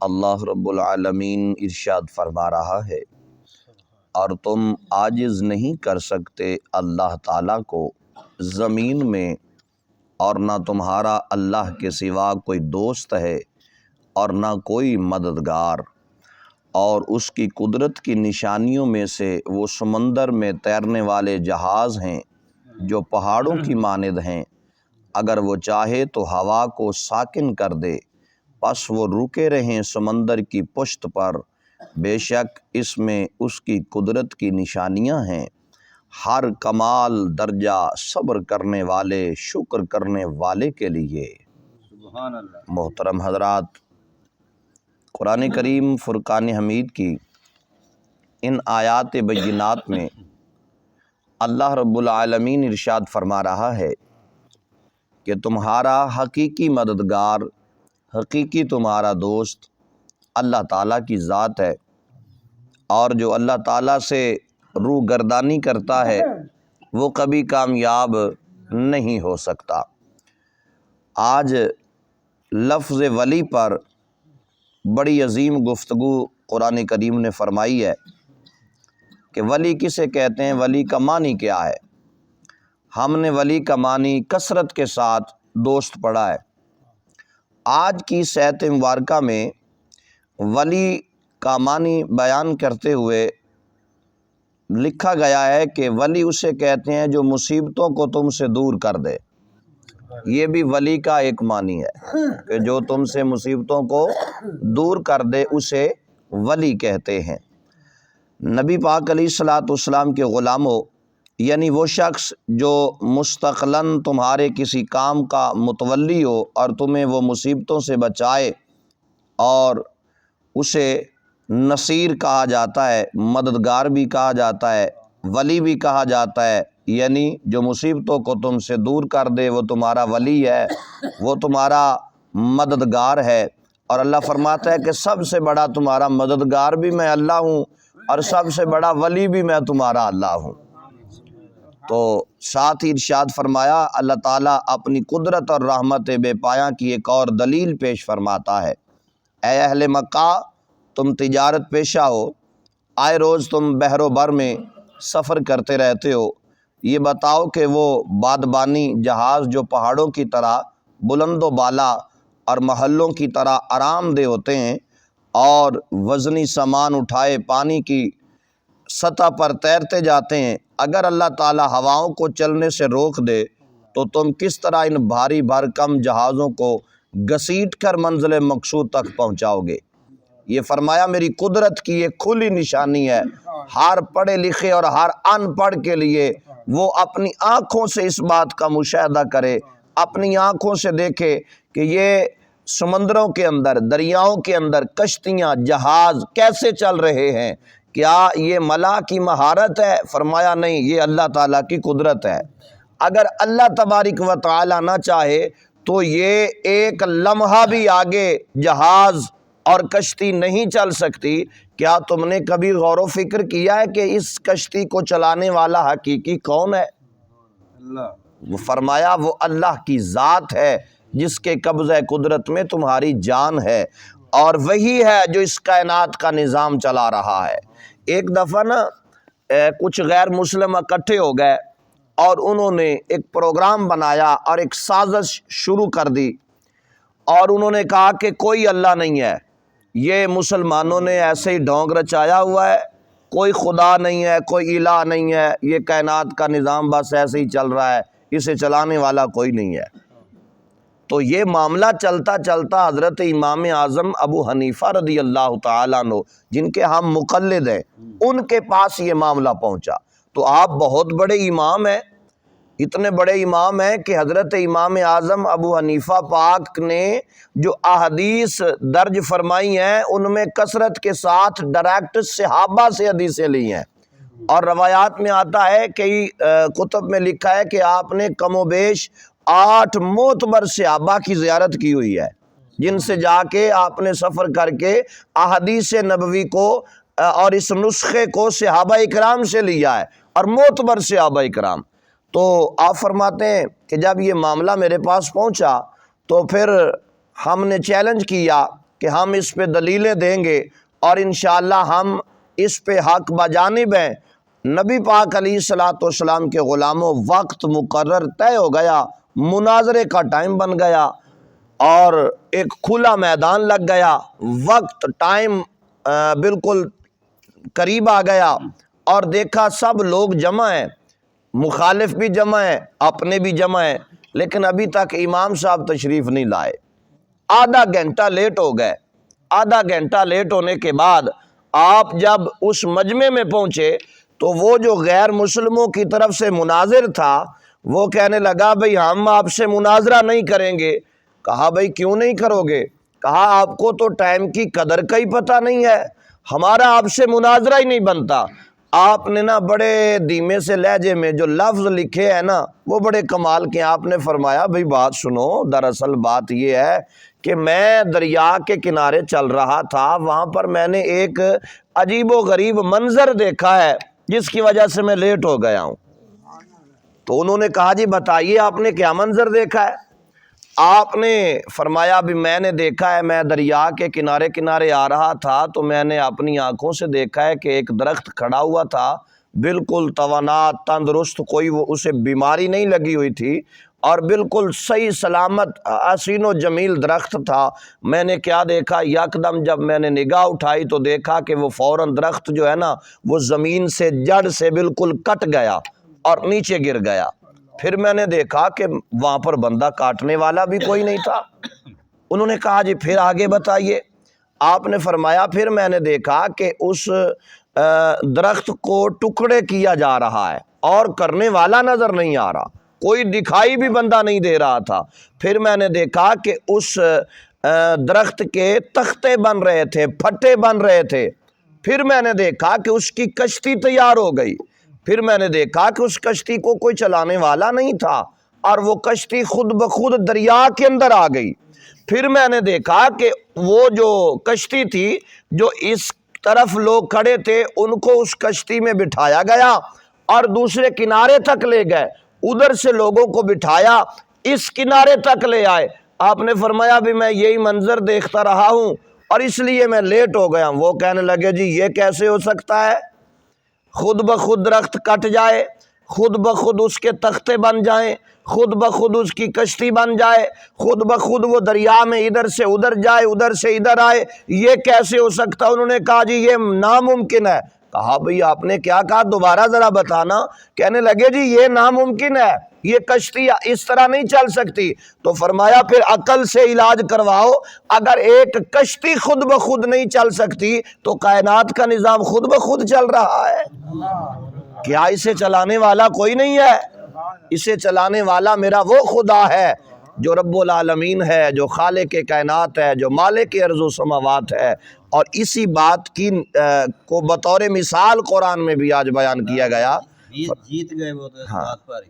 اللہ رب العالمین ارشاد فرما رہا ہے، اور تم عاجز نہیں کر سکتے اللہ تعالیٰ کو زمین میں، اور نہ تمہارا اللہ کے سوا کوئی دوست ہے اور نہ کوئی مددگار۔ اور اس کی قدرت کی نشانیوں میں سے وہ سمندر میں تیرنے والے جہاز ہیں جو پہاڑوں کی مانند ہیں، اگر وہ چاہے تو ہوا کو ساکن کر دے، پس وہ رکے رہیں سمندر کی پشت پر۔ بے شک اس میں اس کی قدرت کی نشانیاں ہیں، ہر کمال درجہ صبر کرنے والے، شکر کرنے والے کے لیے۔ سبحان اللہ۔ محترم حضرات، قرآن کریم فرقان حمید کی ان آیات بینات میں اللہ رب العالمین ارشاد فرما رہا ہے کہ تمہارا حقیقی مددگار، حقیقی تمہارا دوست اللہ تعالیٰ کی ذات ہے، اور جو اللہ تعالیٰ سے روح گردانی کرتا ہے وہ کبھی کامیاب نہیں ہو سکتا۔ آج لفظ ولی پر بڑی عظیم گفتگو قرآن کریم نے فرمائی ہے کہ ولی کسے کہتے ہیں، ولی کا معنی کیا ہے۔ ہم نے ولی کا معنی کثرت کے ساتھ دوست پڑھا ہے۔ آج کی صحت مبارکہ میں ولی کا معنی بیان کرتے ہوئے لکھا گیا ہے کہ ولی اسے کہتے ہیں جو مصیبتوں کو تم سے دور کر دے۔ یہ بھی ولی کا ایک معنی ہے کہ جو تم سے مصیبتوں کو دور کر دے اسے ولی کہتے ہیں۔ نبی پاک علیہ الصلوۃ والسلام کے غلاموں، یعنی وہ شخص جو مستقلاً تمہارے کسی کام کا متولی ہو اور تمہیں وہ مصیبتوں سے بچائے، اور اسے نصیر کہا جاتا ہے، مددگار بھی کہا جاتا ہے، ولی بھی کہا جاتا ہے، یعنی جو مصیبتوں کو تم سے دور کر دے وہ تمہارا ولی ہے، وہ تمہارا مددگار ہے۔ اور اللہ فرماتا ہے کہ سب سے بڑا تمہارا مددگار بھی میں اللہ ہوں، اور سب سے بڑا ولی بھی میں تمہارا اللہ ہوں۔ تو ساتھ ہی ارشاد فرمایا، اللہ تعالیٰ اپنی قدرت اور رحمت بے پایاں کی ایک اور دلیل پیش فرماتا ہے۔ اے اہل مکہ، تم تجارت پیشہ ہو، آئے روز تم بحر و بر میں سفر کرتے رہتے ہو، یہ بتاؤ کہ وہ بادبانی جہاز جو پہاڑوں کی طرح بلند و بالا اور محلوں کی طرح آرام دہ ہوتے ہیں اور وزنی سامان اٹھائے پانی کی سطح پر تیرتے جاتے ہیں، اگر اللہ تعالیٰ ہواؤں کو چلنے سے روک دے تو تم کس طرح ان بھاری بھرکم جہازوں کو گھسیٹ کر منزل مقصود تک پہنچاؤ گے؟ یہ فرمایا میری قدرت کی ایک کھلی نشانی ہے، ہر پڑھے لکھے اور ہر ان پڑھ کے لیے وہ اپنی آنکھوں سے اس بات کا مشاہدہ کرے، اپنی آنکھوں سے دیکھے کہ یہ سمندروں کے اندر، دریاؤں کے اندر کشتیاں، جہاز کیسے چل رہے ہیں۔ کیا یہ ملا کی مہارت ہے؟ فرمایا نہیں، یہ اللہ تعالیٰ کی قدرت ہے۔ اگر اللہ تبارک و تعالیٰ نہ چاہے تو یہ ایک لمحہ بھی آگے جہاز اور کشتی نہیں چل سکتی۔ کیا تم نے کبھی غور و فکر کیا ہے کہ اس کشتی کو چلانے والا حقیقی کون ہے؟ اللہ۔ وہ فرمایا وہ اللہ کی ذات ہے جس کے قبضہ قدرت میں تمہاری جان ہے، اور وہی ہے جو اس کائنات کا نظام چلا رہا ہے۔ ایک دفعہ نا کچھ غیر مسلم اکٹھے ہو گئے اور انہوں نے ایک پروگرام بنایا اور ایک سازش شروع کر دی، اور انہوں نے کہا کہ کوئی اللہ نہیں ہے، یہ مسلمانوں نے ایسے ہی ڈھونگ رچایا ہوا ہے، کوئی خدا نہیں ہے، کوئی الہ نہیں ہے، یہ کائنات کا نظام بس ایسے ہی چل رہا ہے، اسے چلانے والا کوئی نہیں ہے۔ تو یہ معاملہ چلتا چلتا حضرت امام اعظم ابو حنیفہ رضی اللہ تعالیٰ عنہ، جن کے ہم مقلد ہیں، ان کے پاس یہ معاملہ پہنچا۔ تو آپ بہت بڑے امام ہیں، اتنے بڑے امام ہیں کہ حضرت امام اعظم ابو حنیفہ پاک نے جو احادیث درج فرمائی ہیں ان میں کثرت کے ساتھ ڈائریکٹ صحابہ سے حدیثیں لی ہیں، اور روایات میں آتا ہے، کئی کتب میں لکھا ہے کہ آپ نے کم و بیش 8 معتبر صحابہ کی زیارت کی ہوئی ہے، جن سے جا کے آپ نے سفر کر کے احادیث نبوی کو اور اس نسخے کو صحابہ اکرام سے لیا ہے، اور معتبر صحابہ اکرام۔ تو آپ فرماتے ہیں کہ جب یہ معاملہ میرے پاس پہنچا تو پھر ہم نے چیلنج کیا کہ ہم اس پہ دلیلیں دیں گے اور انشاءاللہ ہم اس پہ حق بجانب ہیں۔ نبی پاک علیہ الصلوۃ والسلام کے غلاموں، وقت مقرر طے ہو گیا، مناظرے کا ٹائم بن گیا اور ایک کھلا میدان لگ گیا، وقت ٹائم بالکل قریب آ گیا اور دیکھا سب لوگ جمع ہیں، مخالف بھی جمع ہیں، اپنے بھی جمع ہیں، لیکن ابھی تک امام صاحب تشریف نہیں لائے۔ آدھا گھنٹہ لیٹ ہو گئے۔ آدھا گھنٹہ لیٹ ہونے کے بعد آپ جب اس مجمع میں پہنچے تو وہ جو غیر مسلموں کی طرف سے مناظر تھا وہ کہنے لگا بھئی ہم آپ سے مناظرہ نہیں کریں گے۔ کہا بھئی کیوں نہیں کرو گے؟ کہا آپ کو تو ٹائم کی قدر کا ہی پتہ نہیں ہے، ہمارا آپ سے مناظرہ ہی نہیں بنتا۔ آپ نے نا بڑے دھیمے سے لہجے میں جو لفظ لکھے ہیں نا وہ بڑے کمال کے۔ آپ نے فرمایا بھئی بات سنو، دراصل بات یہ ہے کہ میں دریا کے کنارے چل رہا تھا، وہاں پر میں نے ایک عجیب و غریب منظر دیکھا ہے جس کی وجہ سے میں لیٹ ہو گیا ہوں۔ تو انہوں نے کہا جی بتائیے آپ نے کیا منظر دیکھا ہے؟ آپ نے فرمایا بھی میں نے دیکھا ہے، میں دریا کے کنارے آ رہا تھا تو میں نے اپنی آنکھوں سے دیکھا ہے کہ ایک درخت کھڑا ہوا تھا، بالکل توانا تندرست، کوئی وہ اسے بیماری نہیں لگی ہوئی تھی اور بالکل صحیح سلامت حسین و جمیل درخت تھا۔ میں نے کیا دیکھا، یکدم جب میں نے نگاہ اٹھائی تو دیکھا کہ وہ فوراً درخت جو ہے نا وہ زمین سے جڑ سے بالکل کٹ گیا اور نیچے گر گیا۔ پھر میں نے دیکھا کہ وہاں پر بندہ کاٹنے والا بھی کوئی نہیں تھا۔ انہوں نے کہا جی پھر آگے بتائیے۔ آپ نے فرمایا پھر میں نے دیکھا کہ اس درخت کو ٹکڑے کیا جا رہا ہے اور کرنے والا نظر نہیں آ رہا، کوئی دکھائی بھی بندہ نہیں دے رہا تھا۔ پھر میں نے دیکھا کہ اس درخت کے تختے بن رہے تھے، پھٹے بن رہے تھے۔ پھر میں نے دیکھا کہ اس کی کشتی تیار ہو گئی۔ پھر میں نے دیکھا کہ اس کشتی کو کوئی چلانے والا نہیں تھا اور وہ کشتی خود بخود دریا کے اندر آ گئی۔ پھر میں نے دیکھا کہ وہ جو کشتی تھی، جو اس طرف لوگ کھڑے تھے ان کو اس کشتی میں بٹھایا گیا اور دوسرے کنارے تک لے گئے، ادھر سے لوگوں کو بٹھایا اس کنارے تک لے آئے۔ آپ نے فرمایا بھی میں یہی منظر دیکھتا رہا ہوں اور اس لیے میں لیٹ ہو گیا ہوں۔ وہ کہنے لگے جی یہ کیسے ہو سکتا ہے؟ خود بخود درخت کٹ جائے، خود بخود اس کے تختے بن جائیں، خود بخود اس کی کشتی بن جائے، خود بخود وہ دریا میں ادھر سے ادھر جائے، ادھر سے ادھر آئے، یہ کیسے ہو سکتا؟ انہوں نے کہا جی یہ ناممکن ہے۔ کہا بھئی آپ نے کیا کہا، دوبارہ ذرا بتانا۔ کہنے لگے جی یہ ناممکن ہے، یہ کشتی اس طرح نہیں چل سکتی۔ تو فرمایا پھر عقل سے علاج کرواؤ، اگر ایک کشتی خود بخود نہیں چل سکتی تو کائنات کا نظام خود بخود چل رہا ہے۔ کیا اسے چلانے والا کوئی نہیں ہے؟ اسے چلانے والا میرا وہ خدا ہے جو رب العالمین ہے، جو خالق کائنات ہے، جو مالک ارض و سماوات ہے۔ اور اسی بات کی کو بطور مثال قرآن میں بھی آج بیان کیا گیا۔ جیت گئے وہ تو اس بات پر ہی۔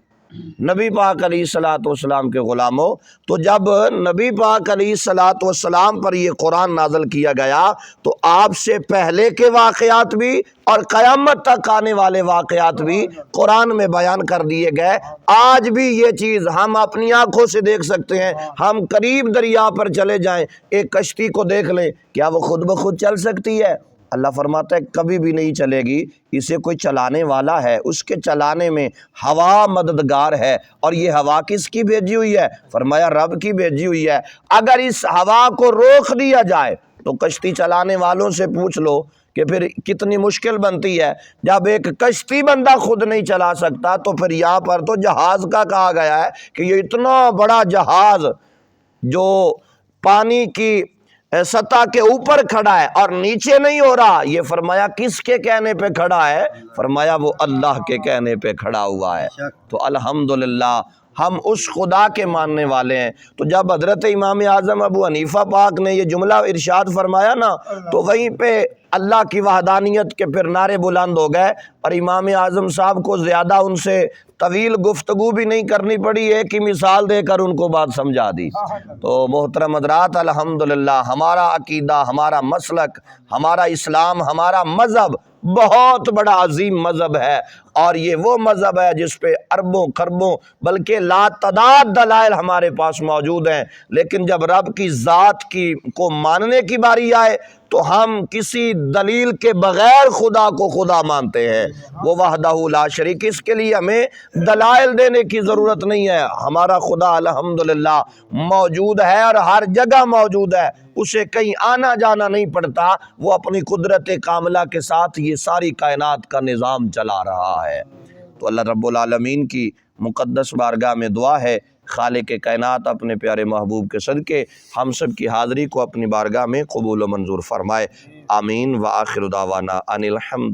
نبی پاک علیہ الصلوۃ والسلام کے غلاموں، تو جب نبی پاک علیہ الصلوۃ والسلام پر یہ قرآن نازل کیا گیا تو آپ سے پہلے کے واقعات بھی اور قیامت تک آنے والے واقعات بھی قرآن میں بیان کر دیے گئے۔ آج بھی یہ چیز ہم اپنی آنکھوں سے دیکھ سکتے ہیں۔ ہم قریب دریا پر چلے جائیں، ایک کشتی کو دیکھ لیں، کیا وہ خود بخود چل سکتی ہے؟ اللہ فرماتا ہے کبھی بھی نہیں چلے گی، اسے کوئی چلانے والا ہے، اس کے چلانے میں ہوا مددگار ہے۔ اور یہ ہوا کس کی بھیجی ہوئی ہے؟ فرمایا رب کی بھیجی ہوئی ہے۔ اگر اس ہوا کو روک دیا جائے تو کشتی چلانے والوں سے پوچھ لو کہ پھر کتنی مشکل بنتی ہے۔ جب ایک کشتی بندہ خود نہیں چلا سکتا تو پھر یہاں پر تو جہاز کا کہا گیا ہے کہ یہ اتنا بڑا جہاز جو پانی کی سطح کے اوپر کھڑا ہے اور نیچے نہیں ہو رہا، یہ فرمایا کس کے کہنے پہ کھڑا ہے؟ فرمایا وہ اللہ کے کہنے پہ کھڑا ہوا ہے۔ تو الحمدللہ ہم اس خدا کے ماننے والے ہیں۔ تو جب حضرت امام اعظم ابو حنیفہ پاک نے یہ جملہ ارشاد فرمایا نا تو وہیں پہ اللہ کی وحدانیت کے پھر نعرے بلند ہو گئے اور امام اعظم صاحب کو زیادہ ان سے طویل گفتگو بھی نہیں کرنی پڑی، ایک ہی مثال دے کر ان کو بات سمجھا دی۔ تو محترم حضرات، الحمدللہ ہمارا عقیدہ، ہمارا مسلک، ہمارا اسلام، ہمارا مذہب بہت بڑا عظیم مذہب ہے، اور یہ وہ مذہب ہے جس پہ اربوں خربوں بلکہ لا تعداد دلائل ہمارے پاس موجود ہیں، لیکن جب رب کی ذات کی کو ماننے کی باری آئے تو ہم کسی دلیل کے بغیر خدا کو خدا مانتے ہیں، وہ وحدہ لا شریک، اس کے لیے ہمیں دلائل دینے کی ضرورت نہیں ہے۔ ہمارا خدا الحمدللہ موجود ہے اور ہر جگہ موجود ہے، اسے کہیں آنا جانا نہیں پڑتا، وہ اپنی قدرت کاملہ کے ساتھ یہ ساری کائنات کا نظام چلا رہا ہے۔ تو اللہ رب العالمین کی مقدس بارگاہ میں دعا ہے، خالق کائنات اپنے پیارے محبوب کے صدقے ہم سب کی حاضری کو اپنی بارگاہ میں قبول و منظور فرمائے، آمین۔ وآخر دعوانا ان الحمد